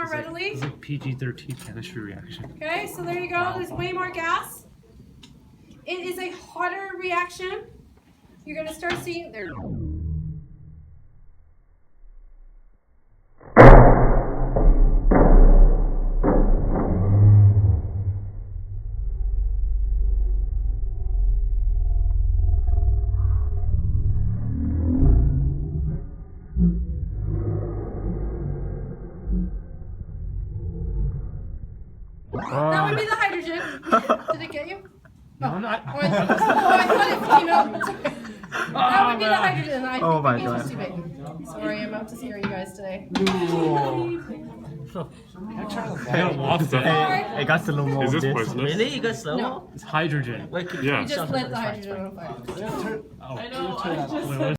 more readily. It's like PG-13 chemistry reaction. Okay, so there you go. There's way more gas. It is a hotter reaction. You're going to start seeing there. That would be the hydrogen. Did it get you? No, not. Oh, I thought it came out. That would be the hydrogen. I Oh my think God. it's too big. Sorry, I'm about to scare you guys today. I got lost in it. Hey, it got slow mo. Is this poisonous? Really? You got slow? No, It's hydrogen. Wait, Yeah. you just lit the hydrogen on fire. Oh. I know. Wait, what